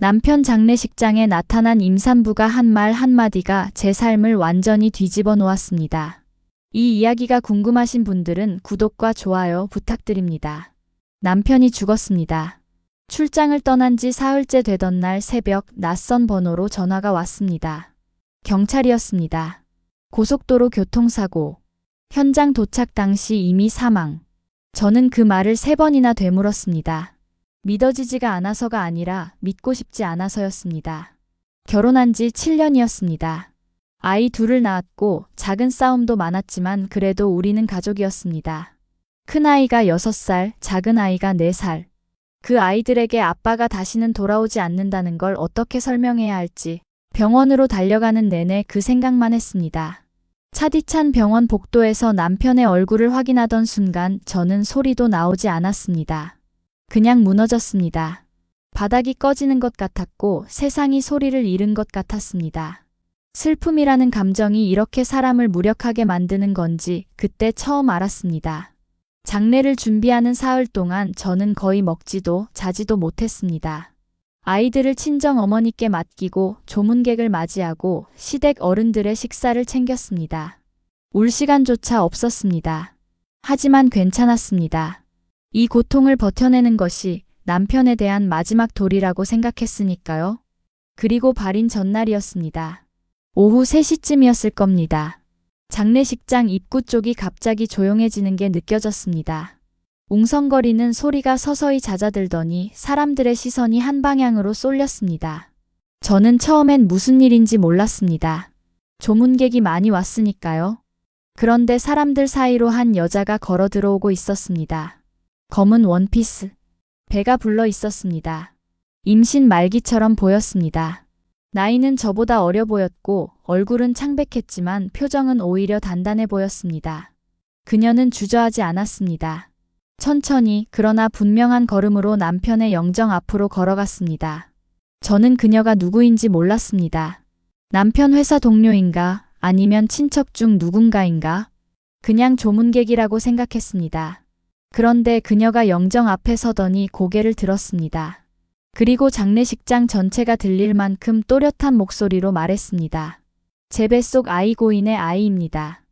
남편 장례식장에 나타난 임산부가 한 말 한마디가 제 삶을 완전히 뒤집어 놓았습니다. 이 이야기가 궁금하신 분들은 구독과 좋아요 부탁드립니다. 남편이 죽었습니다. 출장을 떠난 지 사흘째 되던 날 새벽 낯선 번호로 전화가 왔습니다. 경찰이었습니다. 고속도로 교통사고. 현장 도착 당시 이미 사망. 저는 그 말을 3번이나 되물었습니다. 믿어지지가 않아서가 아니라 믿고 싶지 않아서였습니다. 결혼한 지 7년이었습니다. 아이 2을 낳았고 작은 싸움도 많았지만 그래도 우리는 가족이었습니다. 큰아이가 6살, 작은아이가 4살. 그 아이들에게 아빠가 다시는 돌아오지 않는다는 걸 어떻게 설명해야 할지 병원으로 달려가는 내내 그 생각만 했습니다. 차디찬 병원 복도에서 남편의 얼굴을 확인하던 순간 저는 소리도 나오지 않았습니다. 그냥 무너졌습니다. 바닥이 꺼지는 것 같았고 세상이 소리를 잃은 것 같았습니다. 슬픔이라는 감정이 이렇게 사람을 무력하게 만드는 건지 그때 처음 알았습니다. 장례를 준비하는 사흘 동안 저는 거의 먹지도 자지도 못했습니다. 아이들을 친정 어머니께 맡기고 조문객을 맞이하고 시댁 어른들의 식사를 챙겼습니다. 울 시간조차 없었습니다. 하지만 괜찮았습니다. 이 고통을 버텨내는 것이 남편에 대한 마지막 도리라고 생각했으니까요. 그리고 발인 전날이었습니다. 오후 3시쯤이었을 겁니다. 장례식장 입구 쪽이 갑자기 조용해지는 게 느껴졌습니다. 웅성거리는 소리가 서서히 잦아들더니 사람들의 시선이 한 방향으로 쏠렸습니다. 저는 처음엔 무슨 일인지 몰랐습니다. 조문객이 많이 왔으니까요. 그런데 사람들 사이로 한 여자가 걸어 들어오고 있었습니다. 검은 원피스. 배가 불러 있었습니다. 임신 말기처럼 보였습니다. 나이는 저보다 어려 보였고 얼굴은 창백했지만 표정은 오히려 단단해 보였습니다. 그녀는 주저하지 않았습니다. 천천히 그러나 분명한 걸음으로 남편의 영정 앞으로 걸어갔습니다. 저는 그녀가 누구인지 몰랐습니다. 남편 회사 동료인가 아니면 친척 중 누군가인가? 그냥 조문객이라고 생각했습니다. 그런데 그녀가 영정 앞에 서더니 고개를 들었습니다. 그리고 장례식장 전체가 들릴 만큼 또렷한 목소리로 말했습니다. 제 뱃속 아이 고인의 아이입니다.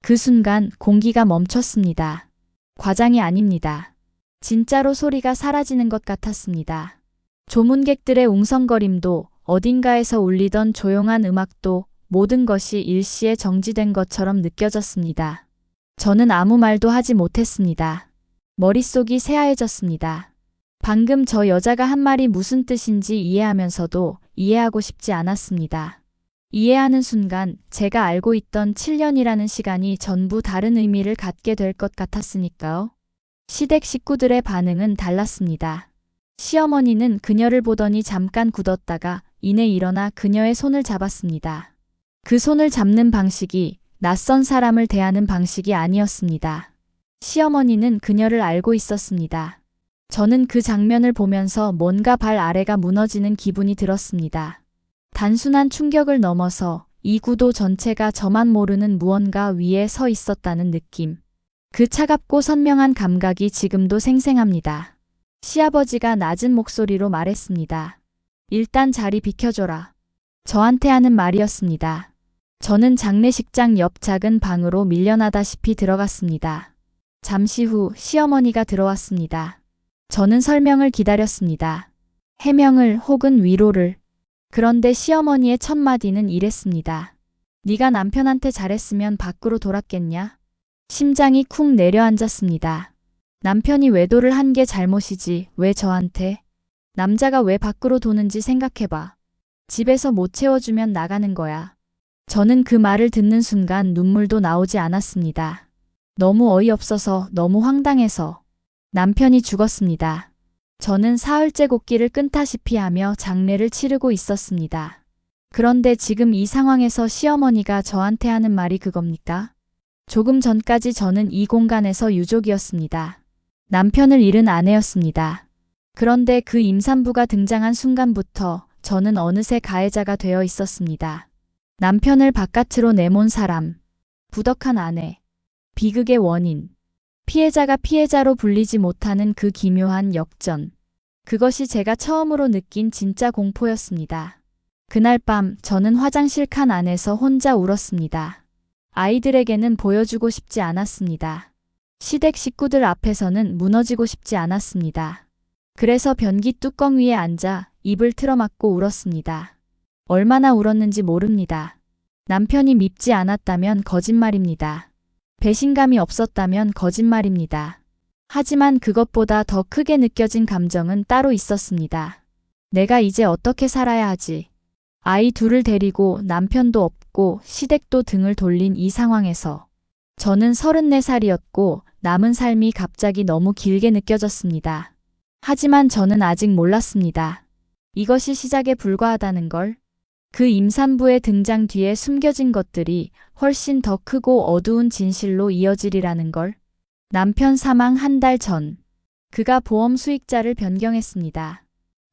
그 순간 공기가 멈췄습니다. 과장이 아닙니다. 진짜로 소리가 사라지는 것 같았습니다. 조문객들의 웅성거림도 어딘가에서 울리던 조용한 음악도 모든 것이 일시에 정지된 것처럼 느껴졌습니다. 저는 아무 말도 하지 못했습니다. 머릿속이 새하얘졌습니다. 방금 저 여자가 한 말이 무슨 뜻인지 이해하면서도 이해하고 싶지 않았습니다. 이해하는 순간 제가 알고 있던 7년이라는 시간이 전부 다른 의미를 갖게 될 것 같았으니까요. 시댁 식구들의 반응은 달랐습니다. 시어머니는 그녀를 보더니 잠깐 굳었다가 이내 일어나 그녀의 손을 잡았습니다. 그 손을 잡는 방식이 낯선 사람을 대하는 방식이 아니었습니다. 시어머니는 그녀를 알고 있었습니다. 저는 그 장면을 보면서 뭔가 발 아래가 무너지는 기분이 들었습니다. 단순한 충격을 넘어서 이 구도 전체가 저만 모르는 무언가 위에 서 있었다는 느낌. 그 차갑고 선명한 감각이 지금도 생생합니다. 시아버지가 낮은 목소리로 말했습니다. 일단 자리 비켜줘라. 저한테 하는 말이었습니다. 저는 장례식장 옆 작은 방으로 밀려나다시피 들어갔습니다. 잠시 후 시어머니가 들어왔습니다. 저는 설명을 기다렸습니다. 해명을 혹은 위로를. 그런데 시어머니의 첫 마디는 이랬습니다. 네가 남편한테 잘했으면 밖으로 돌았겠냐? 심장이 쿵 내려앉았습니다. 남편이 외도를 한 게 잘못이지 왜 저한테? 남자가 왜 밖으로 도는지 생각해봐. 집에서 못 채워주면 나가는 거야. 저는 그 말을 듣는 순간 눈물도 나오지 않았습니다. 너무 어이없어서 너무 황당해서. 남편이 죽었습니다. 저는 사흘째 곡기를 끈다시피 하며 장례를 치르고 있었습니다. 그런데 지금 이 상황에서 시어머니가 저한테 하는 말이 그겁니까? 조금 전까지 저는 이 공간에서 유족이었습니다. 남편을 잃은 아내였습니다. 그런데 그 임산부가 등장한 순간부터 저는 어느새 가해자가 되어 있었습니다. 남편을 바깥으로 내몬 사람, 부덕한 아내, 비극의 원인. 피해자가 피해자로 불리지 못하는 그 기묘한 역전. 그것이 제가 처음으로 느낀 진짜 공포였습니다. 그날 밤 저는 화장실 칸 안에서 혼자 울었습니다. 아이들에게는 보여주고 싶지 않았습니다. 시댁 식구들 앞에서는 무너지고 싶지 않았습니다. 그래서 변기 뚜껑 위에 앉아 입을 틀어막고 울었습니다. 얼마나 울었는지 모릅니다. 남편이 밉지 않았다면 거짓말입니다. 배신감이 없었다면 거짓말입니다. 하지만 그것보다 더 크게 느껴진 감정은 따로 있었습니다. 내가 이제 어떻게 살아야 하지? 아이 둘을 데리고 남편도 없고 시댁도 등을 돌린 이 상황에서 저는 34살이었고 남은 삶이 갑자기 너무 길게 느껴졌습니다. 하지만 저는 아직 몰랐습니다. 이것이 시작에 불과하다는 걸. 그 임산부의 등장 뒤에 숨겨진 것들이 훨씬 더 크고 어두운 진실로 이어지리라는 걸. 남편 사망 한 달 전, 그가 보험 수익자를 변경했습니다.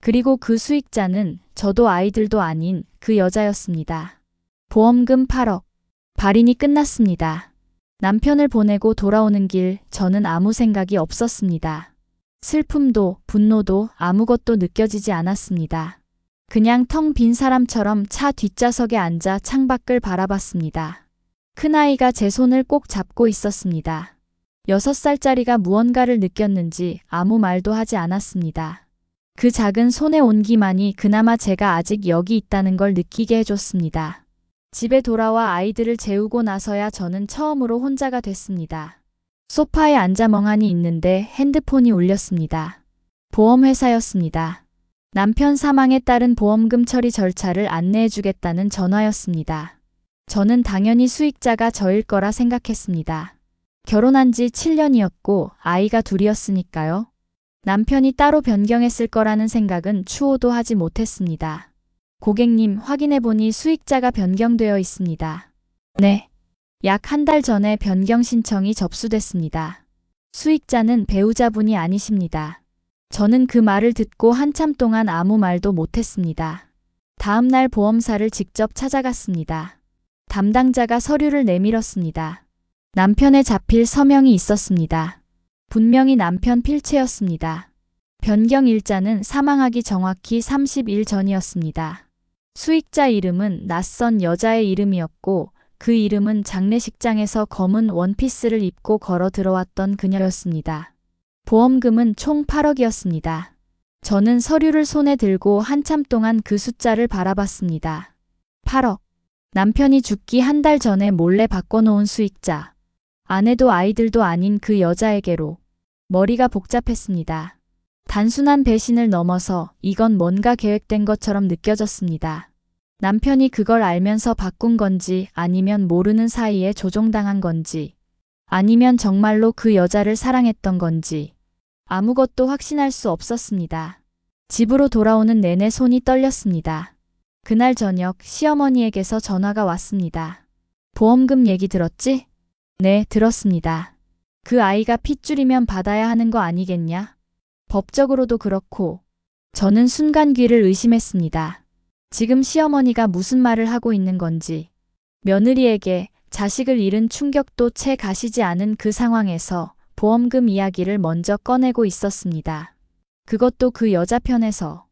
그리고 그 수익자는 저도 아이들도 아닌 그 여자였습니다. 보험금 8억. 발인이 끝났습니다. 남편을 보내고 돌아오는 길 저는 아무 생각이 없었습니다. 슬픔도 분노도 아무것도 느껴지지 않았습니다. 그냥 텅 빈 사람처럼 차 뒷좌석에 앉아 창밖을 바라봤습니다. 큰아이가 제 손을 꼭 잡고 있었습니다. 6살짜리가 무언가를 느꼈는지 아무 말도 하지 않았습니다. 그 작은 손의 온기만이 그나마 제가 아직 여기 있다는 걸 느끼게 해줬습니다. 집에 돌아와 아이들을 재우고 나서야 저는 처음으로 혼자가 됐습니다. 소파에 앉아 멍하니 있는데 핸드폰이 울렸습니다. 보험회사였습니다. 남편 사망에 따른 보험금 처리 절차를 안내해주겠다는 전화였습니다. 저는 당연히 수익자가 저일 거라 생각했습니다. 결혼한 지 7년이었고 아이가 둘이었으니까요. 남편이 따로 변경했을 거라는 생각은 추호도 하지 못했습니다. 고객님, 확인해보니 수익자가 변경되어 있습니다. 네. 약 한 달 전에 변경 신청이 접수됐습니다. 수익자는 배우자분이 아니십니다. 저는 그 말을 듣고 한참 동안 아무 말도 못했습니다. 다음 날 보험사를 직접 찾아갔습니다. 담당자가 서류를 내밀었습니다. 남편의 자필 서명이 있었습니다. 분명히 남편 필체였습니다. 변경 일자는 사망하기 정확히 30일 전이었습니다. 수익자 이름은 낯선 여자의 이름이었고 그 이름은 장례식장에서 검은 원피스를 입고 걸어 들어왔던 그녀였습니다. 보험금은 총 8억이었습니다. 저는 서류를 손에 들고 한참 동안 그 숫자를 바라봤습니다. 8억. 남편이 죽기 한 달 전에 몰래 바꿔놓은 수익자. 아내도 아이들도 아닌 그 여자에게로. 머리가 복잡했습니다. 단순한 배신을 넘어서 이건 뭔가 계획된 것처럼 느껴졌습니다. 남편이 그걸 알면서 바꾼 건지 아니면 모르는 사이에 조종당한 건지 아니면 정말로 그 여자를 사랑했던 건지 아무것도 확신할 수 없었습니다. 집으로 돌아오는 내내 손이 떨렸습니다. 그날 저녁 시어머니에게서 전화가 왔습니다. 보험금 얘기 들었지? 네, 들었습니다. 그 아이가 핏줄이면 받아야 하는 거 아니겠냐? 법적으로도 그렇고. 저는 순간 귀를 의심했습니다. 지금 시어머니가 무슨 말을 하고 있는 건지. 며느리에게 자식을 잃은 충격도 채 가시지 않은 그 상황에서 보험금 이야기를 먼저 꺼내고 있었습니다. 그것도 그 여자 편에서.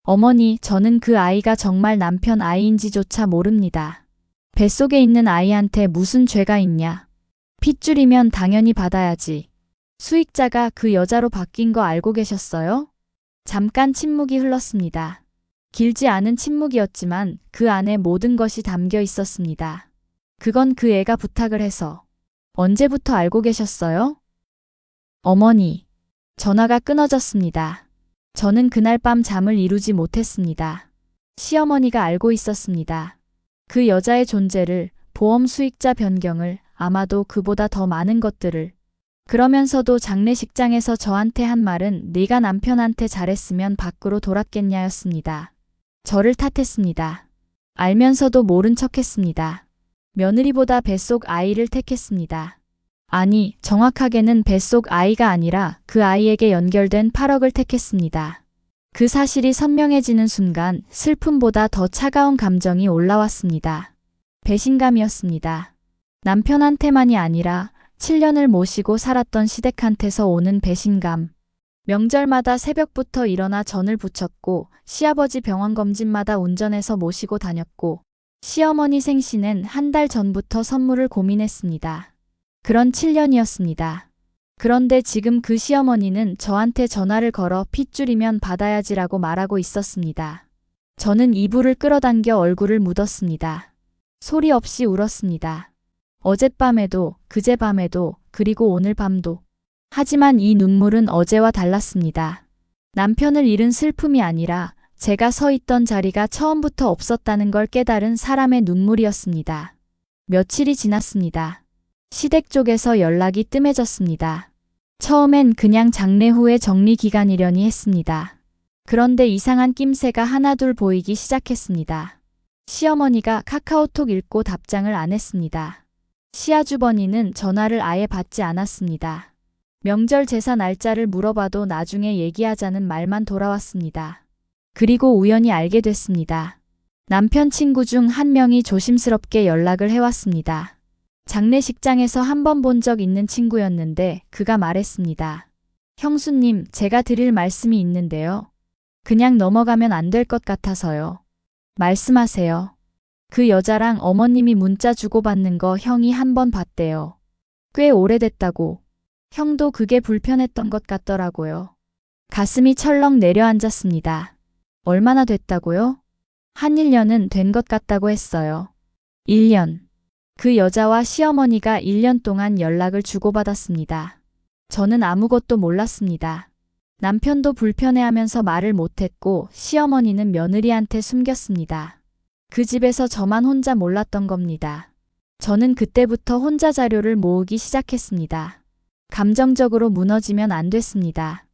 어머니, 저는 그 아이가 정말 남편 아이인지조차 모릅니다. 뱃속에 있는 아이한테 무슨 죄가 있냐. 핏줄이면 당연히 받아야지. 수익자가 그 여자로 바뀐 거 알고 계셨어요? 잠깐 침묵이 흘렀습니다. 길지 않은 침묵이었지만 그 안에 모든 것이 담겨 있었습니다. 그건 그 애가 부탁을 해서. 언제부터 알고 계셨어요? 어머니. 전화가 끊어졌습니다. 저는 그날 밤 잠을 이루지 못했습니다. 시어머니가 알고 있었습니다. 그 여자의 존재를, 보험 수익자 변경을, 아마도 그보다 더 많은 것들을. 그러면서도 장례식장에서 저한테 한 말은 네가 남편한테 잘했으면 밖으로 돌았겠냐였습니다. 저를 탓했습니다. 알면서도 모른 척했습니다. 며느리보다 뱃속 아이를 택했습니다. 아니, 정확하게는 뱃속 아이가 아니라 그 아이에게 연결된 8억을 택했습니다. 그 사실이 선명해지는 순간 슬픔보다 더 차가운 감정이 올라왔습니다. 배신감이었습니다. 남편한테만이 아니라 7년을 모시고 살았던 시댁한테서 오는 배신감. 명절마다 새벽부터 일어나 전을 부쳤고 시아버지 병원 검진마다 운전해서 모시고 다녔고 시어머니 생신엔 한 달 전부터 선물을 고민했습니다. 그런 7년이었습니다. 그런데 지금 그 시어머니는 저한테 전화를 걸어 핏줄이면 받아야지라고 말하고 있었습니다. 저는 이불을 끌어당겨 얼굴을 묻었습니다. 소리 없이 울었습니다. 어젯밤에도, 그제밤에도, 그리고 오늘 밤도. 하지만 이 눈물은 어제와 달랐습니다. 남편을 잃은 슬픔이 아니라 제가 서 있던 자리가 처음부터 없었다는 걸 깨달은 사람의 눈물이었습니다. 며칠이 지났습니다. 시댁 쪽에서 연락이 뜸해졌습니다. 처음엔 그냥 장례 후에 정리 기간이려니 했습니다. 그런데 이상한 낌새가 하나둘 보이기 시작했습니다. 시어머니가 카카오톡 읽고 답장을 안 했습니다. 시아주버니는 전화를 아예 받지 않았습니다. 명절 제사 날짜를 물어봐도 나중에 얘기하자는 말만 돌아왔습니다. 그리고 우연히 알게 됐습니다. 남편 친구 중 한 명이 조심스럽게 연락을 해왔습니다. 장례식장에서 한 번 본 적 있는 친구였는데 그가 말했습니다. 형수님, 제가 드릴 말씀이 있는데요. 그냥 넘어가면 안 될 것 같아서요. 말씀하세요. 그 여자랑 어머님이 문자 주고받는 거 형이 한 번 봤대요. 꽤 오래됐다고. 형도 그게 불편했던 것 같더라고요. 가슴이 철렁 내려앉았습니다. 얼마나 됐다고요? 한 1년은 된 것 같다고 했어요. 1년. 그 여자와 시어머니가 1년 동안 연락을 주고받았습니다. 저는 아무것도 몰랐습니다. 남편도 불편해하면서 말을 못했고 시어머니는 며느리한테 숨겼습니다. 그 집에서 저만 혼자 몰랐던 겁니다. 저는 그때부터 혼자 자료를 모으기 시작했습니다. 감정적으로 무너지면 안 됐습니다.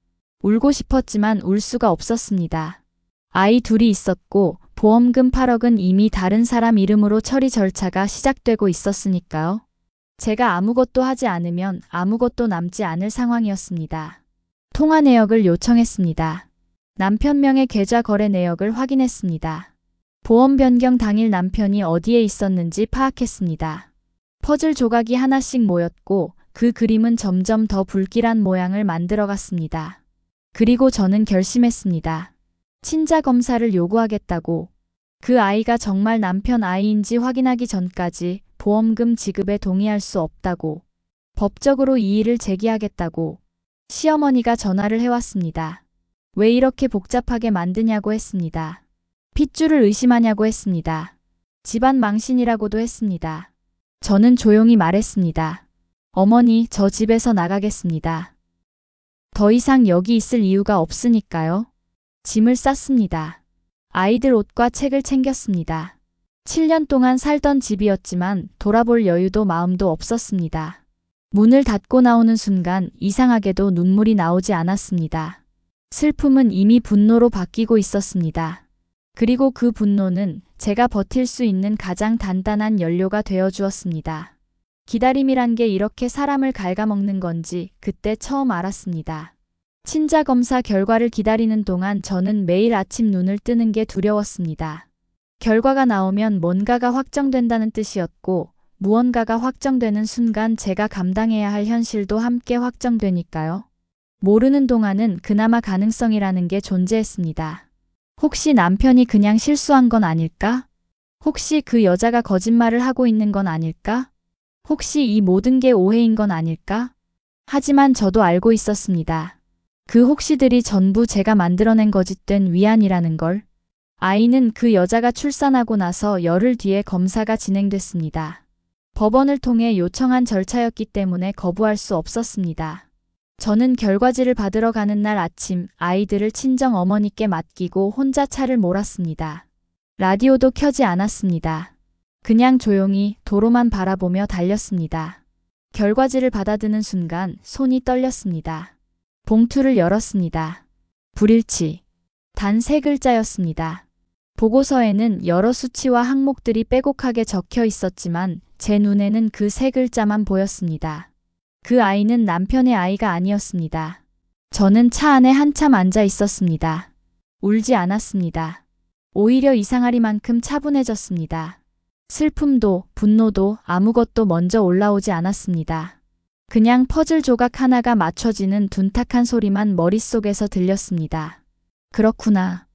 울고 싶었지만 울 수가 없었습니다. 아이 둘이 있었고 보험금 8억은 이미 다른 사람 이름으로 처리 절차가 시작되고 있었으니까요. 제가 아무것도 하지 않으면 아무것도 남지 않을 상황이었습니다. 통화 내역을 요청했습니다. 남편 명의 계좌 거래 내역을 확인했습니다. 보험 변경 당일 남편이 어디에 있었는지 파악했습니다. 퍼즐 조각이 하나씩 모였고 그 그림은 점점 더 불길한 모양을 만들어갔습니다. 그리고 저는 결심했습니다. 친자 검사를 요구하겠다고. 그 아이가 정말 남편 아이인지 확인하기 전까지 보험금 지급에 동의할 수 없다고. 법적으로 이의를 제기하겠다고. 시어머니가 전화를 해왔습니다. 왜 이렇게 복잡하게 만드냐고 했습니다. 핏줄을 의심하냐고 했습니다. 집안 망신이라고도 했습니다. 저는 조용히 말했습니다. 어머니, 저 집에서 나가겠습니다. 더 이상 여기 있을 이유가 없으니까요. 짐을 쌌습니다. 아이들 옷과 책을 챙겼습니다. 7년 동안 살던 집이었지만 돌아볼 여유도 마음도 없었습니다. 문을 닫고 나오는 순간 이상하게도 눈물이 나오지 않았습니다. 슬픔은 이미 분노로 바뀌고 있었습니다. 그리고 그 분노는 제가 버틸 수 있는 가장 단단한 연료가 되어 주었습니다. 기다림이란 게 이렇게 사람을 갉아먹는 건지 그때 처음 알았습니다. 친자 검사 결과를 기다리는 동안 저는 매일 아침 눈을 뜨는 게 두려웠습니다. 결과가 나오면 뭔가가 확정된다는 뜻이었고 무언가가 확정되는 순간 제가 감당해야 할 현실도 함께 확정되니까요. 모르는 동안은 그나마 가능성이라는 게 존재했습니다. 혹시 남편이 그냥 실수한 건 아닐까? 혹시 그 여자가 거짓말을 하고 있는 건 아닐까? 혹시 이 모든 게 오해인 건 아닐까? 하지만 저도 알고 있었습니다. 그 혹시들이 전부 제가 만들어낸 거짓된 위안이라는 걸. 아이는 그 여자가 출산하고 나서 열흘 뒤에 검사가 진행됐습니다. 법원을 통해 요청한 절차였기 때문에 거부할 수 없었습니다. 저는 결과지를 받으러 가는 날 아침 아이들을 친정 어머니께 맡기고 혼자 차를 몰았습니다. 라디오도 켜지 않았습니다. 그냥 조용히 도로만 바라보며 달렸습니다. 결과지를 받아드는 순간 손이 떨렸습니다. 봉투를 열었습니다. 불일치. 단 3글자였습니다. 보고서에는 여러 수치와 항목들이 빼곡하게 적혀 있었지만 제 눈에는 그 3글자만 보였습니다. 그 아이는 남편의 아이가 아니었습니다. 저는 차 안에 한참 앉아 있었습니다. 울지 않았습니다. 오히려 이상하리만큼 차분해졌습니다. 슬픔도 분노도 아무것도 먼저 올라오지 않았습니다. 그냥 퍼즐 조각 하나가 맞춰지는 둔탁한 소리만 머릿속에서 들렸습니다. 그렇구나.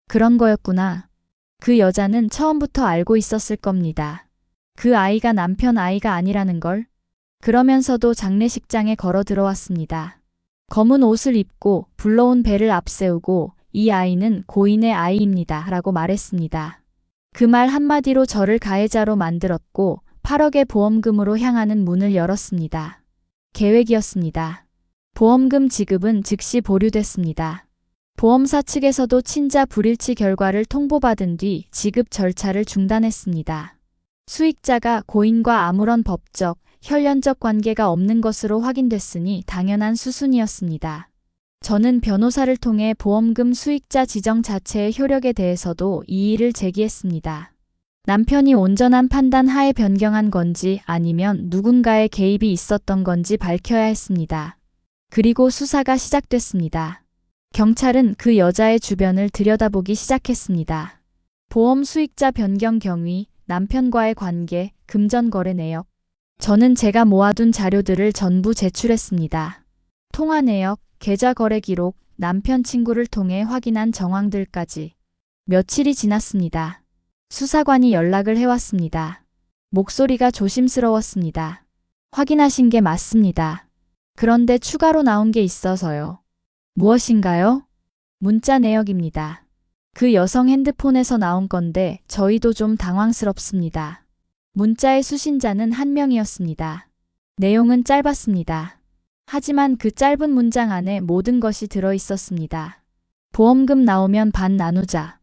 그런 거였구나. 그 여자는 처음부터 알고 있었을 겁니다. 그 아이가 남편 아이가 아니라는 걸. 그러면서도 장례식장에 걸어 들어왔습니다. 검은 옷을 입고 불러온 배를 앞세우고 이 아이는 고인의 아이입니다. 라고 말했습니다. 그 말 한마디로 저를 가해자로 만들었고 8억의 보험금으로 향하는 문을 열었습니다. 계획이었습니다. 보험금 지급은 즉시 보류됐습니다. 보험사 측에서도 친자 불일치 결과를 통보받은 뒤 지급 절차를 중단했습니다. 수익자가 고인과 아무런 법적, 혈연적 관계가 없는 것으로 확인됐으니 당연한 수순이었습니다. 저는 변호사를 통해 보험금 수익자 지정 자체의 효력에 대해서도 이의를 제기했습니다. 남편이 온전한 판단 하에 변경한 건지 아니면 누군가의 개입이 있었던 건지 밝혀야 했습니다. 그리고 수사가 시작됐습니다. 경찰은 그 여자의 주변을 들여다보기 시작했습니다. 보험 수익자 변경 경위, 남편과의 관계, 금전 거래 내역. 저는 제가 모아둔 자료들을 전부 제출했습니다. 통화 내역, 계좌 거래 기록, 남편 친구를 통해 확인한 정황들까지. 며칠이 지났습니다. 수사관이 연락을 해왔습니다. 목소리가 조심스러웠습니다. 확인하신 게 맞습니다. 그런데 추가로 나온 게 있어서요. 무엇인가요? 문자 내역입니다. 그 여성 핸드폰에서 나온 건데 저희도 좀 당황스럽습니다. 문자의 수신자는 한 명이었습니다. 내용은 짧았습니다. 하지만 그 짧은 문장 안에 모든 것이 들어 있었습니다. 보험금 나오면 반 나누자.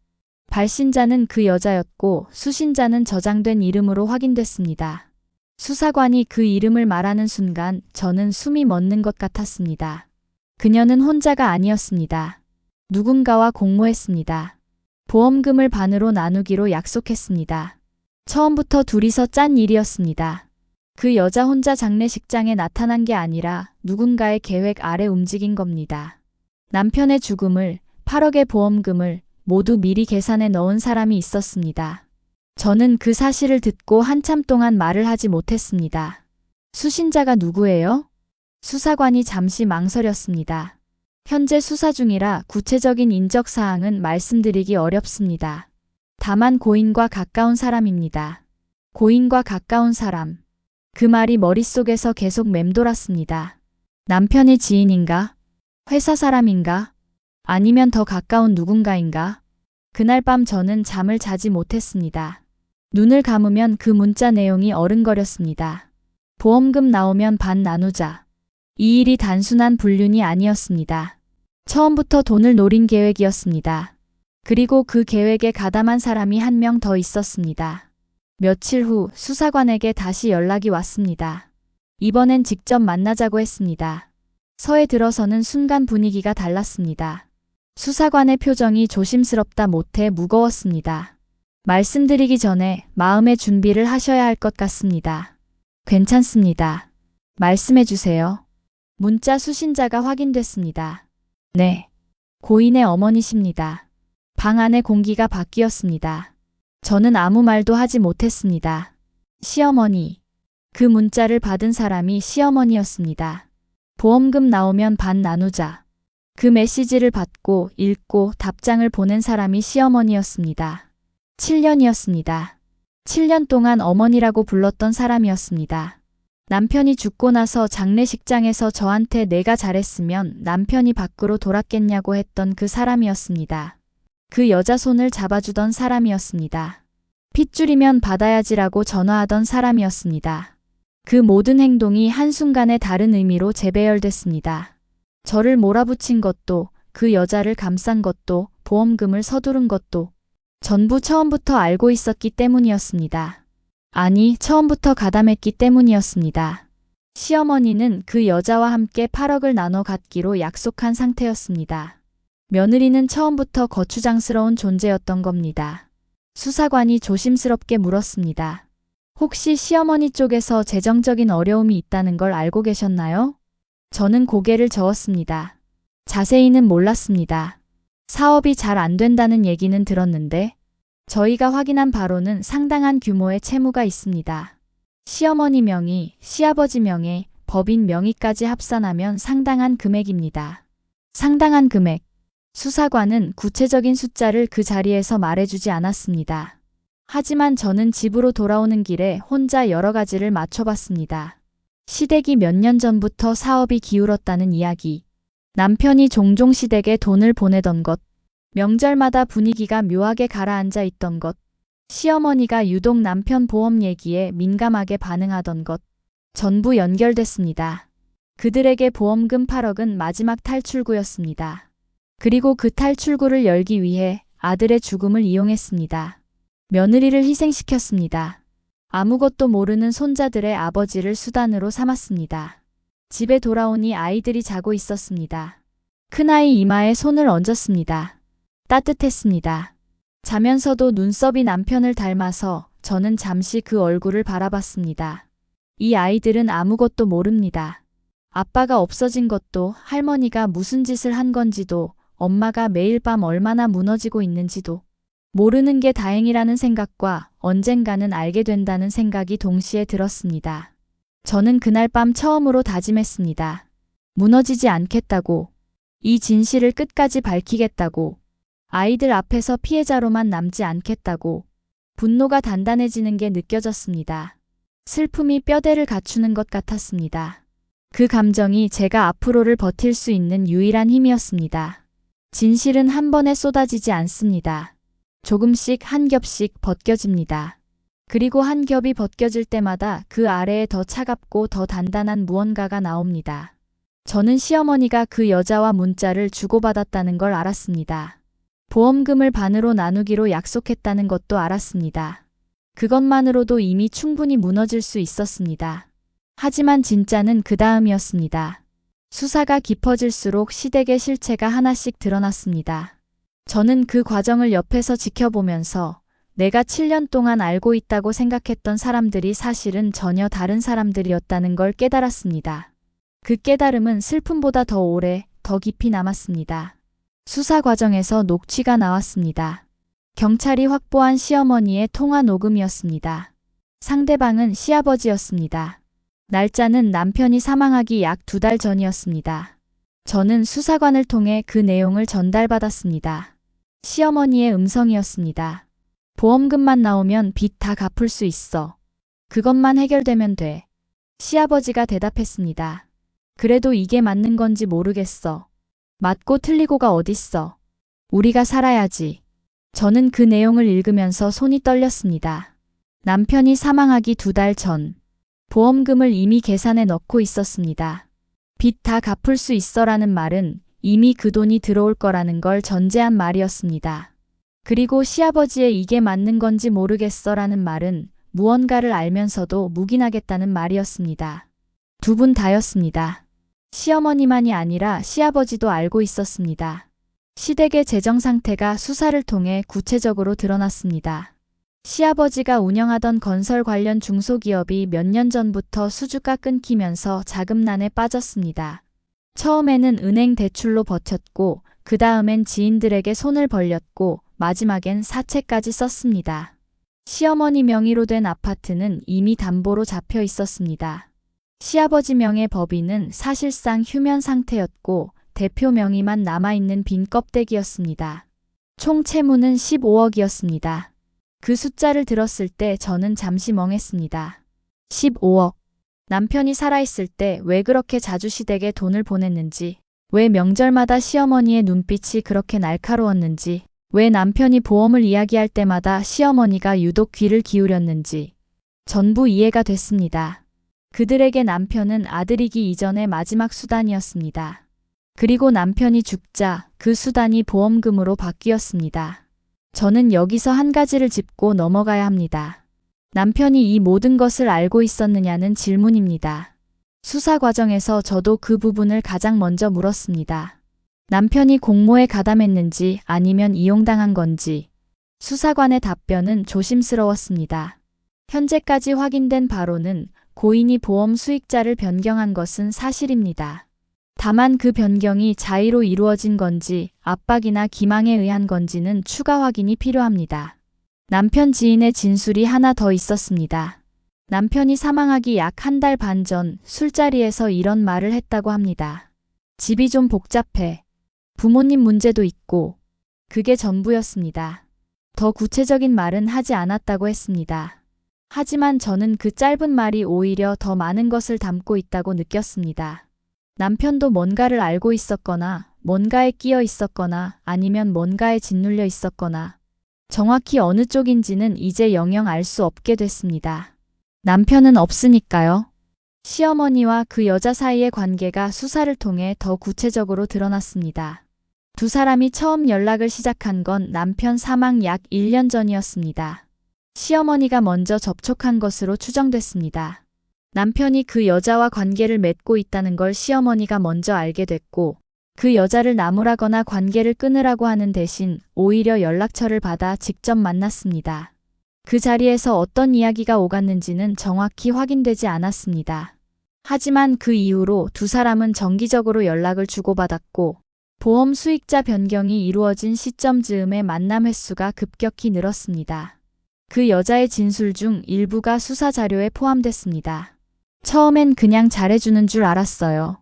발신자는 그 여자였고 수신자는 저장된 이름으로 확인됐습니다. 수사관이 그 이름을 말하는 순간 저는 숨이 멎는 것 같았습니다. 그녀는 혼자가 아니었습니다. 누군가와 공모했습니다. 보험금을 반으로 나누기로 약속했습니다. 처음부터 둘이서 짠 일이었습니다. 그 여자 혼자 장례식장에 나타난 게 아니라 누군가의 계획 아래 움직인 겁니다. 남편의 죽음을, 8억의 보험금을 모두 미리 계산해 넣은 사람이 있었습니다. 저는 그 사실을 듣고 한참 동안 말을 하지 못했습니다. 수신자가 누구예요? 수사관이 잠시 망설였습니다. 현재 수사 중이라 구체적인 인적 사항은 말씀드리기 어렵습니다. 다만 고인과 가까운 사람입니다. 고인과 가까운 사람. 그 말이 머릿속에서 계속 맴돌았습니다. 남편의 지인인가? 회사 사람인가? 아니면 더 가까운 누군가인가? 그날 밤 저는 잠을 자지 못했습니다. 눈을 감으면 그 문자 내용이 어른거렸습니다. 보험금 나오면 반 나누자. 이 일이 단순한 불륜이 아니었습니다. 처음부터 돈을 노린 계획이었습니다. 그리고 그 계획에 가담한 사람이 한 명 더 있었습니다. 며칠 후 수사관에게 다시 연락이 왔습니다. 이번엔 직접 만나자고 했습니다. 서에 들어서는 순간 분위기가 달랐습니다. 수사관의 표정이 조심스럽다 못해 무거웠습니다. 말씀드리기 전에 마음의 준비를 하셔야 할 것 같습니다. 괜찮습니다. 말씀해 주세요. 문자 수신자가 확인됐습니다. 네. 고인의 어머니십니다. 방 안의 공기가 바뀌었습니다. 저는 아무 말도 하지 못했습니다. 시어머니. 그 문자를 받은 사람이 시어머니였습니다. 보험금 나오면 반 나누자. 그 메시지를 받고 읽고 답장을 보낸 사람이 시어머니였습니다. 7년이었습니다. 7년 동안 어머니라고 불렀던 사람이었습니다. 남편이 죽고 나서 장례식장에서 저한테 내가 잘했으면 남편이 밖으로 돌았겠냐고 했던 그 사람이었습니다. 그 여자 손을 잡아주던 사람이었습니다. 핏줄이면 받아야지라고 전화하던 사람이었습니다. 그 모든 행동이 한순간에 다른 의미로 재배열됐습니다. 저를 몰아붙인 것도, 그 여자를 감싼 것도, 보험금을 서두른 것도 전부 처음부터 알고 있었기 때문이었습니다. 아니, 처음부터 가담했기 때문이었습니다. 시어머니는 그 여자와 함께 8억을 나눠 갖기로 약속한 상태였습니다. 며느리는 처음부터 거추장스러운 존재였던 겁니다. 수사관이 조심스럽게 물었습니다. 혹시 시어머니 쪽에서 재정적인 어려움이 있다는 걸 알고 계셨나요? 저는 고개를 저었습니다. 자세히는 몰랐습니다. 사업이 잘 안 된다는 얘기는 들었는데 저희가 확인한 바로는 상당한 규모의 채무가 있습니다. 시어머니 명의, 시아버지 명의, 법인 명의까지 합산하면 상당한 금액입니다. 상당한 금액. 수사관은 구체적인 숫자를 그 자리에서 말해주지 않았습니다. 하지만 저는 집으로 돌아오는 길에 혼자 여러 가지를 맞춰봤습니다. 시댁이 몇 년 전부터 사업이 기울었다는 이야기, 남편이 종종 시댁에 돈을 보내던 것, 명절마다 분위기가 묘하게 가라앉아 있던 것, 시어머니가 유독 남편 보험 얘기에 민감하게 반응하던 것, 전부 연결됐습니다. 그들에게 보험금 8억은 마지막 탈출구였습니다. 그리고 그 탈출구를 열기 위해 아들의 죽음을 이용했습니다. 며느리를 희생시켰습니다. 아무것도 모르는 손자들의 아버지를 수단으로 삼았습니다. 집에 돌아오니 아이들이 자고 있었습니다. 큰아이 이마에 손을 얹었습니다. 따뜻했습니다. 자면서도 눈썹이 남편을 닮아서 저는 잠시 그 얼굴을 바라봤습니다. 이 아이들은 아무것도 모릅니다. 아빠가 없어진 것도, 할머니가 무슨 짓을 한 건지도, 엄마가 매일 밤 얼마나 무너지고 있는지도 모르는 게 다행이라는 생각과 언젠가는 알게 된다는 생각이 동시에 들었습니다. 저는 그날 밤 처음으로 다짐했습니다. 무너지지 않겠다고, 이 진실을 끝까지 밝히겠다고, 아이들 앞에서 피해자로만 남지 않겠다고. 분노가 단단해지는 게 느껴졌습니다. 슬픔이 뼈대를 갖추는 것 같았습니다. 그 감정이 제가 앞으로를 버틸 수 있는 유일한 힘이었습니다. 진실은 한 번에 쏟아지지 않습니다. 조금씩 한 겹씩 벗겨집니다. 그리고 한 겹이 벗겨질 때마다 그 아래에 더 차갑고 더 단단한 무언가가 나옵니다. 저는 시어머니가 그 여자와 문자를 주고받았다는 걸 알았습니다. 보험금을 반으로 나누기로 약속했다는 것도 알았습니다. 그것만으로도 이미 충분히 무너질 수 있었습니다. 하지만 진짜는 그 다음이었습니다. 수사가 깊어질수록 시댁의 실체가 하나씩 드러났습니다. 저는 그 과정을 옆에서 지켜보면서 내가 7년 동안 알고 있다고 생각했던 사람들이 사실은 전혀 다른 사람들이었다는 걸 깨달았습니다. 그 깨달음은 슬픔보다 더 오래, 더 깊이 남았습니다. 수사 과정에서 녹취가 나왔습니다. 경찰이 확보한 시어머니의 통화 녹음이었습니다. 상대방은 시아버지였습니다. 날짜는 남편이 사망하기 약 2달 전이었습니다. 저는 수사관을 통해 그 내용을 전달받았습니다. 시어머니의 음성이었습니다. 보험금만 나오면 빚 다 갚을 수 있어. 그것만 해결되면 돼. 시아버지가 대답했습니다. 그래도 이게 맞는 건지 모르겠어. 맞고 틀리고가 어딨어. 우리가 살아야지. 저는 그 내용을 읽으면서 손이 떨렸습니다. 남편이 사망하기 2달 전. 보험금을 이미 계산해 넣고 있었습니다. 빚 다 갚을 수 있어라는 말은 이미 그 돈이 들어올 거라는 걸 전제한 말이었습니다. 그리고 시아버지의 이게 맞는 건지 모르겠어라는 말은 무언가를 알면서도 묵인하겠다는 말이었습니다. 두 분 다였습니다. 시어머니만이 아니라 시아버지도 알고 있었습니다. 시댁의 재정 상태가 수사를 통해 구체적으로 드러났습니다. 시아버지가 운영하던 건설 관련 중소기업이 몇 년 전부터 수주가 끊기면서 자금난에 빠졌습니다. 처음에는 은행 대출로 버텼고 그 다음엔 지인들에게 손을 벌렸고 마지막엔 사채까지 썼습니다. 시어머니 명의로 된 아파트는 이미 담보로 잡혀 있었습니다. 시아버지 명의 법인은 사실상 휴면 상태였고 대표 명의만 남아있는 빈 껍데기였습니다. 총 채무는 15억이었습니다. 그 숫자를 들었을 때 저는 잠시 멍했습니다. 15억. 남편이 살아있을 때 왜 그렇게 자주 시댁에 돈을 보냈는지, 왜 명절마다 시어머니의 눈빛이 그렇게 날카로웠는지, 왜 남편이 보험을 이야기할 때마다 시어머니가 유독 귀를 기울였는지 전부 이해가 됐습니다. 그들에게 남편은 아들이기 이전의 마지막 수단이었습니다. 그리고 남편이 죽자 그 수단이 보험금으로 바뀌었습니다. 저는 여기서 한 가지를 짚고 넘어가야 합니다. 남편이 이 모든 것을 알고 있었느냐는 질문입니다. 수사 과정에서 저도 그 부분을 가장 먼저 물었습니다. 남편이 공모에 가담했는지 아니면 이용당한 건지. 수사관의 답변은 조심스러웠습니다. 현재까지 확인된 바로는 고인이 보험 수익자를 변경한 것은 사실입니다. 다만 그 변경이 자의로 이루어진 건지 압박이나 기망에 의한 건지는 추가 확인이 필요합니다. 남편 지인의 진술이 하나 더 있었습니다. 남편이 사망하기 약 한 달 반 전 술자리에서 이런 말을 했다고 합니다. 집이 좀 복잡해. 부모님 문제도 있고. 그게 전부였습니다. 더 구체적인 말은 하지 않았다고 했습니다. 하지만 저는 그 짧은 말이 오히려 더 많은 것을 담고 있다고 느꼈습니다. 남편도 뭔가를 알고 있었거나, 뭔가에 끼어 있었거나, 아니면 뭔가에 짓눌려 있었거나, 정확히 어느 쪽인지는 이제 영영 알 수 없게 됐습니다. 남편은 없으니까요. 시어머니와 그 여자 사이의 관계가 수사를 통해 더 구체적으로 드러났습니다. 두 사람이 처음 연락을 시작한 건 남편 사망 약 1년 전이었습니다. 시어머니가 먼저 접촉한 것으로 추정됐습니다. 남편이 그 여자와 관계를 맺고 있다는 걸 시어머니가 먼저 알게 됐고, 그 여자를 나무라거나 관계를 끊으라고 하는 대신 오히려 연락처를 받아 직접 만났습니다. 그 자리에서 어떤 이야기가 오갔는지는 정확히 확인되지 않았습니다. 하지만 그 이후로 두 사람은 정기적으로 연락을 주고받았고, 보험 수익자 변경이 이루어진 시점 즈음에 만남 횟수가 급격히 늘었습니다. 그 여자의 진술 중 일부가 수사 자료에 포함됐습니다. 처음엔 그냥 잘해주는 줄 알았어요.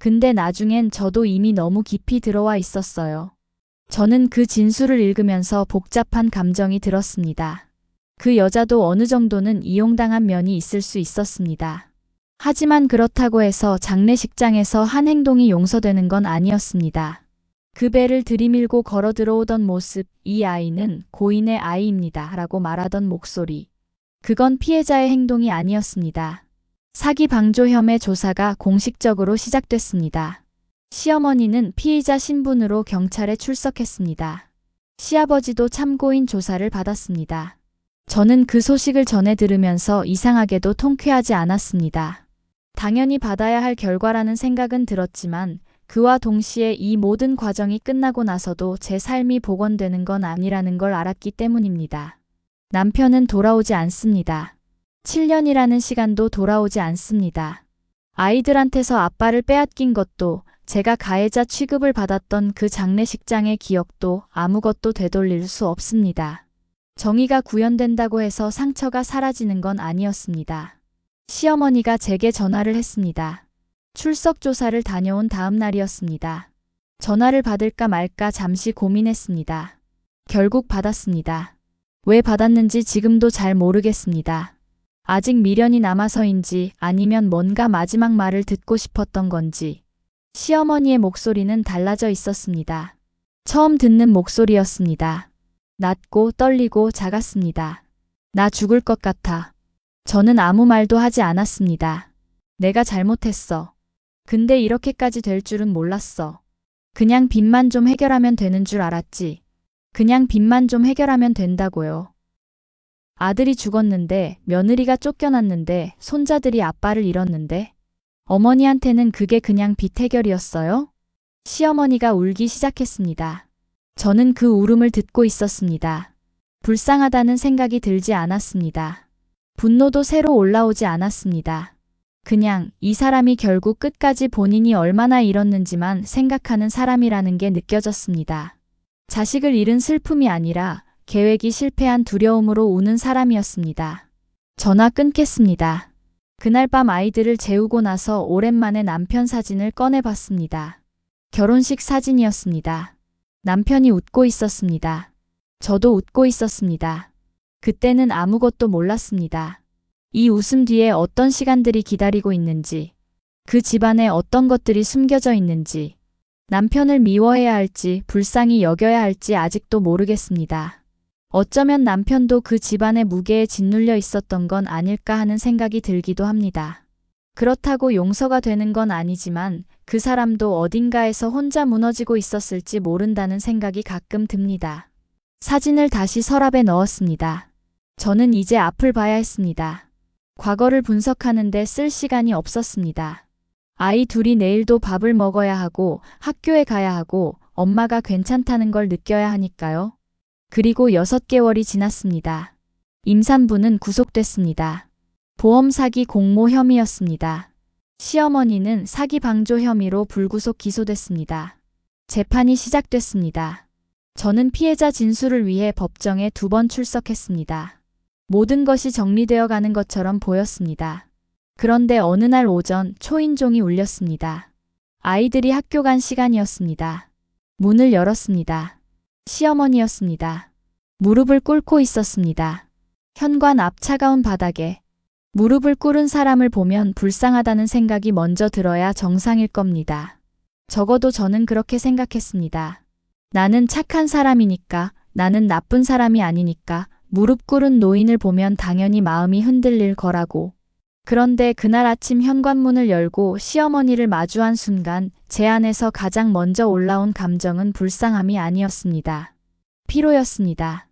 근데 나중엔 저도 이미 너무 깊이 들어와 있었어요. 저는 그 진술을 읽으면서 복잡한 감정이 들었습니다. 그 여자도 어느 정도는 이용당한 면이 있을 수 있었습니다. 하지만 그렇다고 해서 장례식장에서 한 행동이 용서되는 건 아니었습니다. 그 배를 들이밀고 걸어 들어오던 모습, 이 아이는 고인의 아이입니다. 라고 말하던 목소리. 그건 피해자의 행동이 아니었습니다. 사기 방조 혐의 조사가 공식적으로 시작됐습니다. 시어머니는 피의자 신분으로 경찰에 출석했습니다. 시아버지도 참고인 조사를 받았습니다. 저는 그 소식을 전해 들으면서 이상하게도 통쾌하지 않았습니다. 당연히 받아야 할 결과라는 생각은 들었지만 그와 동시에 이 모든 과정이 끝나고 나서도 제 삶이 복원되는 건 아니라는 걸 알았기 때문입니다. 남편은 돌아오지 않습니다. 7년이라는 시간도 돌아오지 않습니다. 아이들한테서 아빠를 빼앗긴 것도, 제가 가해자 취급을 받았던 그 장례식장의 기억도 아무것도 되돌릴 수 없습니다. 정의가 구현된다고 해서 상처가 사라지는 건 아니었습니다. 시어머니가 제게 전화를 했습니다. 출석 조사를 다녀온 다음 날이었습니다. 전화를 받을까 말까 잠시 고민했습니다. 결국 받았습니다. 왜 받았는지 지금도 잘 모르겠습니다. 아직 미련이 남아서인지 아니면 뭔가 마지막 말을 듣고 싶었던 건지. 시어머니의 목소리는 달라져 있었습니다. 처음 듣는 목소리였습니다. 낮고 떨리고 작았습니다. 나 죽을 것 같아. 저는 아무 말도 하지 않았습니다. 내가 잘못했어. 근데 이렇게까지 될 줄은 몰랐어. 그냥 빚만 좀 해결하면 되는 줄 알았지. 그냥 빚만 좀 해결하면 된다고요. 아들이 죽었는데, 며느리가 쫓겨났는데, 손자들이 아빠를 잃었는데, 어머니한테는 그게 그냥 빚 해결이었어요? 시어머니가 울기 시작했습니다. 저는 그 울음을 듣고 있었습니다. 불쌍하다는 생각이 들지 않았습니다. 분노도 새로 올라오지 않았습니다. 그냥 이 사람이 결국 끝까지 본인이 얼마나 잃었는지만 생각하는 사람이라는 게 느껴졌습니다. 자식을 잃은 슬픔이 아니라 계획이 실패한 두려움으로 우는 사람이었습니다. 전화 끊겠습니다. 그날 밤 아이들을 재우고 나서 오랜만에 남편 사진을 꺼내봤습니다. 결혼식 사진이었습니다. 남편이 웃고 있었습니다. 저도 웃고 있었습니다. 그때는 아무것도 몰랐습니다. 이 웃음 뒤에 어떤 시간들이 기다리고 있는지, 그 집안에 어떤 것들이 숨겨져 있는지, 남편을 미워해야 할지 불쌍히 여겨야 할지 아직도 모르겠습니다. 어쩌면 남편도 그 집안의 무게에 짓눌려 있었던 건 아닐까 하는 생각이 들기도 합니다. 그렇다고 용서가 되는 건 아니지만 그 사람도 어딘가에서 혼자 무너지고 있었을지 모른다는 생각이 가끔 듭니다. 사진을 다시 서랍에 넣었습니다. 저는 이제 앞을 봐야 했습니다. 과거를 분석하는데 쓸 시간이 없었습니다. 아이 둘이 내일도 밥을 먹어야 하고 학교에 가야 하고 엄마가 괜찮다는 걸 느껴야 하니까요. 그리고 6개월이 지났습니다. 임산부는 구속됐습니다. 보험 사기 공모 혐의였습니다. 시어머니는 사기 방조 혐의로 불구속 기소됐습니다. 재판이 시작됐습니다. 저는 피해자 진술을 위해 법정에 2번 출석했습니다. 모든 것이 정리되어 가는 것처럼 보였습니다. 그런데 어느 날 오전 초인종이 울렸습니다. 아이들이 학교 간 시간이었습니다. 문을 열었습니다. 시어머니였습니다. 무릎을 꿇고 있었습니다. 현관 앞 차가운 바닥에 무릎을 꿇은 사람을 보면 불쌍하다는 생각이 먼저 들어야 정상일 겁니다. 적어도 저는 그렇게 생각했습니다. 나는 착한 사람이니까, 나는 나쁜 사람이 아니니까 무릎 꿇은 노인을 보면 당연히 마음이 흔들릴 거라고. 그런데 그날 아침 현관문을 열고 시어머니를 마주한 순간 제 안에서 가장 먼저 올라온 감정은 불쌍함이 아니었습니다. 피로였습니다.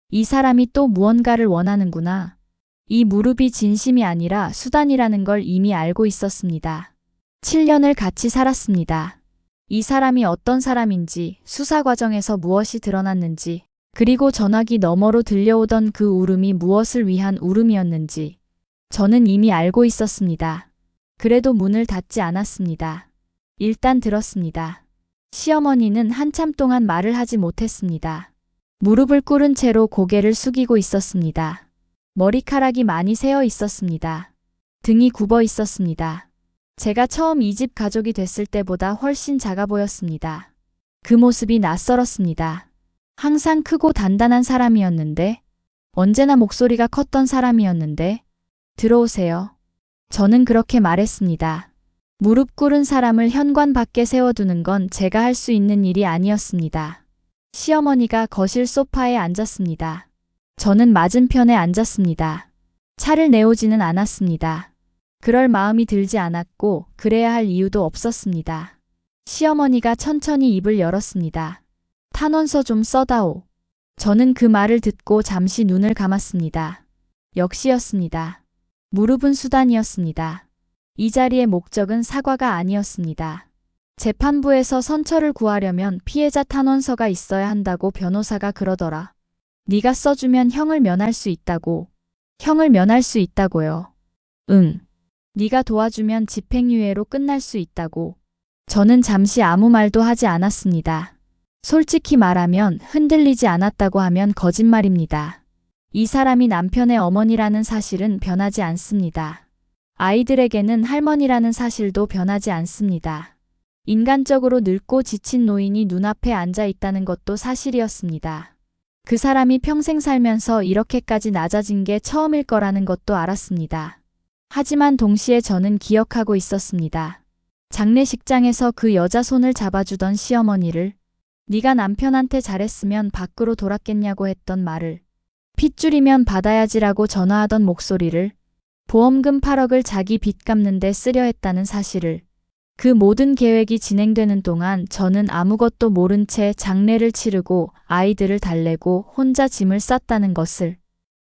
이 사람이 또 무언가를 원하는구나. 이 무릎이 진심이 아니라 수단이라는 걸 이미 알고 있었습니다. 7년을 같이 살았습니다. 이 사람이 어떤 사람인지, 수사 과정에서 무엇이 드러났는지, 그리고 전화기 너머로 들려오던 그 울음이 무엇을 위한 울음이었는지 저는 이미 알고 있었습니다. 그래도 문을 닫지 않았습니다. 일단 들었습니다. 시어머니는 한참 동안 말을 하지 못했습니다. 무릎을 꿇은 채로 고개를 숙이고 있었습니다. 머리카락이 많이 새어 있었습니다. 등이 굽어 있었습니다. 제가 처음 이 집 가족이 됐을 때보다 훨씬 작아 보였습니다. 그 모습이 낯설었습니다. 항상 크고 단단한 사람이었는데, 언제나 목소리가 컸던 사람이었는데, 들어오세요. 저는 그렇게 말했습니다. 무릎 꿇은 사람을 현관 밖에 세워두는 건 제가 할 수 있는 일이 아니었습니다. 시어머니가 거실 소파에 앉았습니다. 저는 맞은편에 앉았습니다. 차를 내오지는 않았습니다. 그럴 마음이 들지 않았고 그래야 할 이유도 없었습니다. 시어머니가 천천히 입을 열었습니다. 탄원서 좀 써다오. 저는 그 말을 듣고 잠시 눈을 감았습니다. 역시였습니다. 무릎은 수단이었습니다. 이 자리의 목적은 사과가 아니었습니다. 재판부에서 선처를 구하려면 피해자 탄원서가 있어야 한다고 변호사가 그러더라. 네가 써주면 형을 면할 수 있다고. 형을 면할 수 있다고요. 응. 네가 도와주면 집행유예로 끝날 수 있다고. 저는 잠시 아무 말도 하지 않았습니다. 솔직히 말하면 흔들리지 않았다고 하면 거짓말입니다. 이 사람이 남편의 어머니라는 사실은 변하지 않습니다. 아이들에게는 할머니라는 사실도 변하지 않습니다. 인간적으로 늙고 지친 노인이 눈앞에 앉아 있다는 것도 사실이었습니다. 그 사람이 평생 살면서 이렇게까지 낮아진 게 처음일 거라는 것도 알았습니다. 하지만 동시에 저는 기억하고 있었습니다. 장례식장에서 그 여자 손을 잡아주던 시어머니를, 네가 남편한테 잘했으면 밖으로 돌았겠냐고 했던 말을, 핏줄이면 받아야지라고 전화하던 목소리를, 보험금 8억을 자기 빚 갚는 데 쓰려 했다는 사실을, 그 모든 계획이 진행되는 동안 저는 아무것도 모른 채 장례를 치르고 아이들을 달래고 혼자 짐을 쌌다는 것을,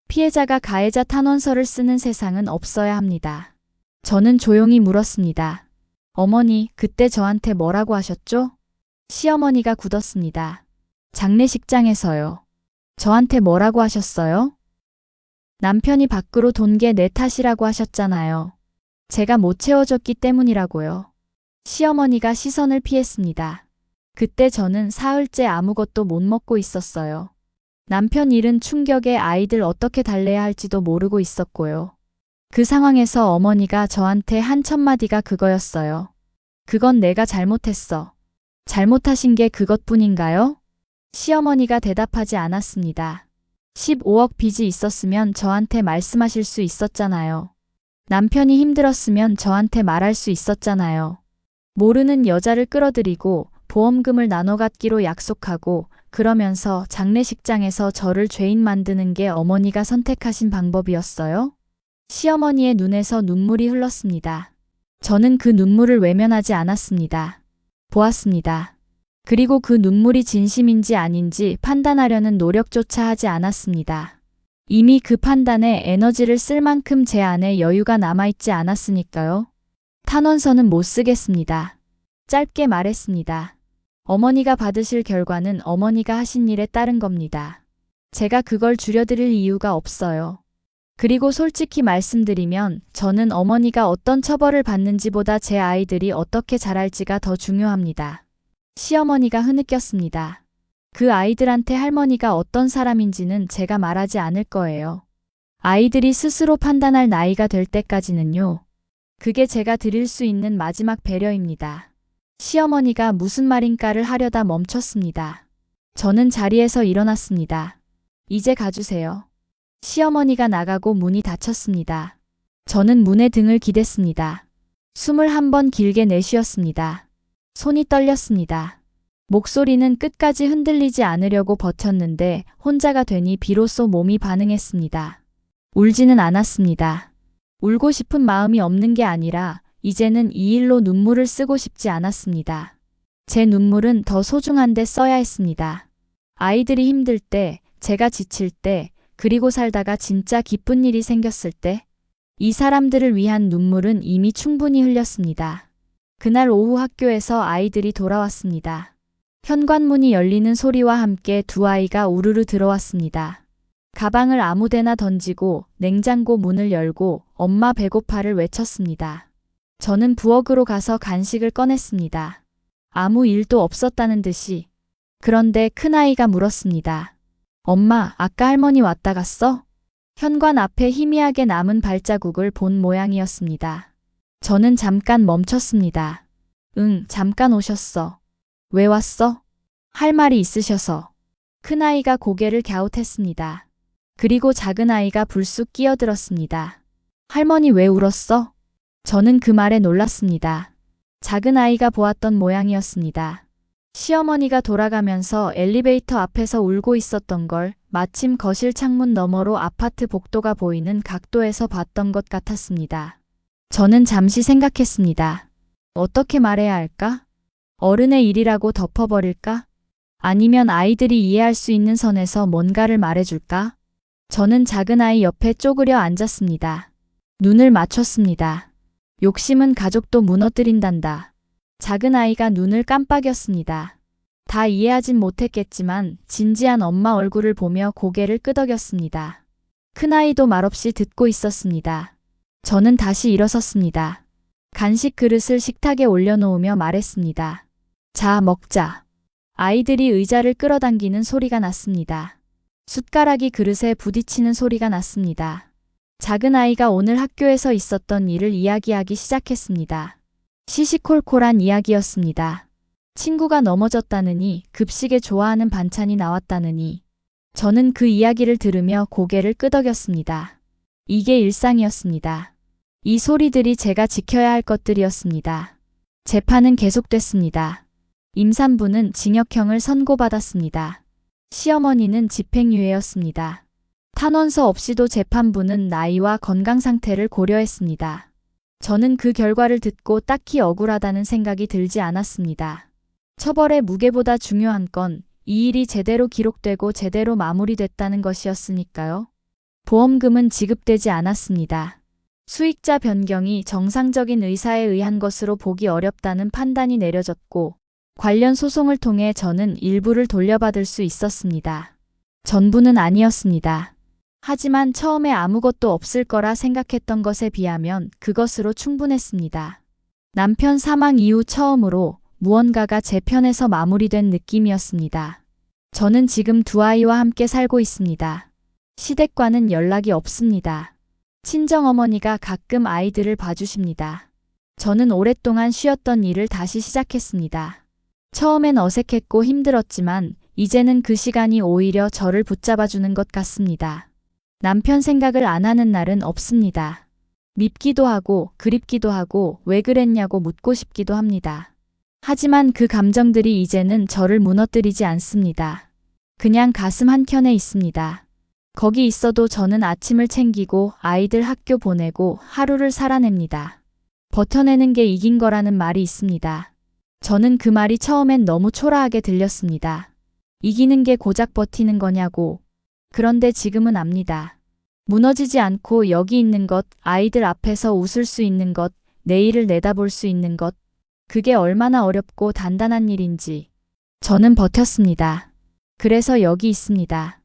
피해자가 가해자 탄원서를 쓰는 세상은 없어야 합니다. 저는 조용히 물었습니다. 어머니, 그때 저한테 뭐라고 하셨죠? 시어머니가 굳었습니다. 장례식장에서요. 저한테 뭐라고 하셨어요? 남편이 밖으로 돈 게 내 탓이라고 하셨잖아요. 제가 못 채워줬기 때문이라고요. 시어머니가 시선을 피했습니다. 그때 저는 사흘째 아무것도 못 먹고 있었어요. 남편 잃은 충격에 아이들 어떻게 달래야 할지도 모르고 있었고요. 그 상황에서 어머니가 저한테 한 첫마디가 그거였어요. 그건 내가 잘못했어. 잘못하신 게 그것뿐인가요? 시어머니가 대답하지 않았습니다. 15억 빚이 있었으면 저한테 말씀하실 수 있었잖아요. 남편이 힘들었으면 저한테 말할 수 있었잖아요. 모르는 여자를 끌어들이고 보험금을 나눠 갖기로 약속하고 그러면서 장례식장에서 저를 죄인 만드는 게 어머니가 선택하신 방법이었어요? 시어머니의 눈에서 눈물이 흘렀습니다. 저는 그 눈물을 외면하지 않았습니다. 보았습니다. 그리고 그 눈물이 진심인지 아닌지 판단하려는 노력조차 하지 않았습니다. 이미 그 판단에 에너지를 쓸 만큼 제 안에 여유가 남아있지 않았으니까요. 탄원서는 못 쓰겠습니다. 짧게 말했습니다. 어머니가 받으실 결과는 어머니가 하신 일에 따른 겁니다. 제가 그걸 줄여드릴 이유가 없어요. 그리고 솔직히 말씀드리면 저는 어머니가 어떤 처벌을 받는지보다 제 아이들이 어떻게 자랄지가 더 중요합니다. 시어머니가 흐느꼈습니다. 그 아이들한테 할머니가 어떤 사람인지는 제가 말하지 않을 거예요. 아이들이 스스로 판단할 나이가 될 때까지는요. 그게 제가 드릴 수 있는 마지막 배려입니다. 시어머니가 무슨 말인가를 하려다 멈췄습니다. 저는 자리에서 일어났습니다. 이제 가주세요. 시어머니가 나가고 문이 닫혔습니다. 저는 문에 등을 기댔습니다. 숨을 한 번 길게 내쉬었습니다. 손이 떨렸습니다. 목소리는 끝까지 흔들리지 않으려고 버텼는데 혼자가 되니 비로소 몸이 반응했습니다. 울지는 않았습니다. 울고 싶은 마음이 없는 게 아니라 이제는 이 일로 눈물을 쓰고 싶지 않았습니다. 제 눈물은 더 소중한데 써야 했습니다. 아이들이 힘들 때, 제가 지칠 때, 그리고 살다가 진짜 기쁜 일이 생겼을 때, 이 사람들을 위한 눈물은 이미 충분히 흘렸습니다. 그날 오후 학교에서 아이들이 돌아왔습니다. 현관문이 열리는 소리와 함께 두 아이가 우르르 들어왔습니다. 가방을 아무데나 던지고 냉장고 문을 열고 엄마 배고파를 외쳤습니다. 저는 부엌으로 가서 간식을 꺼냈습니다. 아무 일도 없었다는 듯이. 그런데 큰아이가 물었습니다. 엄마, 아까 할머니 왔다 갔어? 현관 앞에 희미하게 남은 발자국을 본 모양이었습니다. 저는 잠깐 멈췄습니다. 응, 잠깐 오셨어. 왜 왔어? 할 말이 있으셔서. 큰아이가 고개를 갸웃했습니다. 그리고 작은아이가 불쑥 끼어들었습니다. 할머니 왜 울었어? 저는 그 말에 놀랐습니다. 작은아이가 보았던 모양이었습니다. 시어머니가 돌아가면서 엘리베이터 앞에서 울고 있었던 걸 마침 거실 창문 너머로 아파트 복도가 보이는 각도에서 봤던 것 같았습니다. 저는 잠시 생각했습니다. 어떻게 말해야 할까? 어른의 일이라고 덮어버릴까? 아니면 아이들이 이해할 수 있는 선에서 뭔가를 말해줄까? 저는 작은아이 옆에 쪼그려 앉았습니다. 눈을 맞췄습니다. 욕심은 가족도 무너뜨린단다. 작은아이가 눈을 깜빡였습니다. 다 이해하진 못했겠지만 진지한 엄마 얼굴을 보며 고개를 끄덕였습니다. 큰아이도 말없이 듣고 있었습니다. 저는 다시 일어섰습니다. 간식 그릇을 식탁에 올려놓으며 말했습니다. 자, 먹자. 아이들이 의자를 끌어당기는 소리가 났습니다. 숟가락이 그릇에 부딪히는 소리가 났습니다. 작은아이가 오늘 학교에서 있었던 일을 이야기하기 시작했습니다. 시시콜콜한 이야기였습니다. 친구가 넘어졌다느니, 급식에 좋아하는 반찬이 나왔다느니. 저는 그 이야기를 들으며 고개를 끄덕였습니다. 이게 일상이었습니다. 이 소리들이 제가 지켜야 할 것들이었습니다. 재판은 계속됐습니다. 임산부는 징역형을 선고받았습니다. 시어머니는 집행유예였습니다. 탄원서 없이도 재판부는 나이와 건강 상태를 고려했습니다. 저는 그 결과를 듣고 딱히 억울하다는 생각이 들지 않았습니다. 처벌의 무게보다 중요한 건 이 일이 제대로 기록되고 제대로 마무리됐다는 것이었으니까요. 보험금은 지급되지 않았습니다. 수익자 변경이 정상적인 의사에 의한 것으로 보기 어렵다는 판단이 내려졌고 관련 소송을 통해 저는 일부를 돌려받을 수 있었습니다. 전부는 아니었습니다. 하지만 처음에 아무것도 없을 거라 생각했던 것에 비하면 그것으로 충분했습니다. 남편 사망 이후 처음으로 무언가가 제 편에서 마무리된 느낌이었습니다. 저는 지금 두 아이와 함께 살고 있습니다. 시댁과는 연락이 없습니다. 친정어머니가 가끔 아이들을 봐주십니다. 저는 오랫동안 쉬었던 일을 다시 시작했습니다. 처음엔 어색했고 힘들었지만 이제는 그 시간이 오히려 저를 붙잡아주는 것 같습니다. 남편 생각을 안 하는 날은 없습니다. 밉기도 하고 그립기도 하고 왜 그랬냐고 묻고 싶기도 합니다. 하지만 그 감정들이 이제는 저를 무너뜨리지 않습니다. 그냥 가슴 한켠에 있습니다. 거기 있어도 저는 아침을 챙기고 아이들 학교 보내고 하루를 살아냅니다. 버텨내는 게 이긴 거라는 말이 있습니다. 저는 그 말이 처음엔 너무 초라하게 들렸습니다. 이기는 게 고작 버티는 거냐고. 그런데 지금은 압니다. 무너지지 않고 여기 있는 것, 아이들 앞에서 웃을 수 있는 것, 내일을 내다볼 수 있는 것, 그게 얼마나 어렵고 단단한 일인지. 저는 버텼습니다. 그래서 여기 있습니다.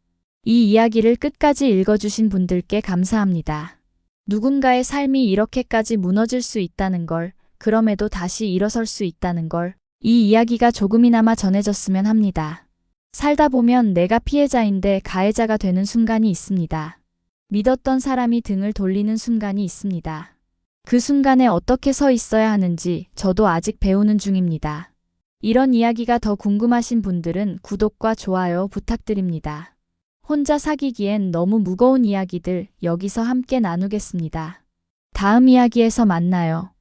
이 이야기를 끝까지 읽어주신 분들께 감사합니다. 누군가의 삶이 이렇게까지 무너질 수 있다는 걸, 그럼에도 다시 일어설 수 있다는 걸, 이 이야기가 조금이나마 전해졌으면 합니다. 살다 보면 내가 피해자인데 가해자가 되는 순간이 있습니다. 믿었던 사람이 등을 돌리는 순간이 있습니다. 그 순간에 어떻게 서 있어야 하는지 저도 아직 배우는 중입니다. 이런 이야기가 더 궁금하신 분들은 구독과 좋아요 부탁드립니다. 혼자 사귀기엔 너무 무거운 이야기들 여기서 함께 나누겠습니다. 다음 이야기에서 만나요.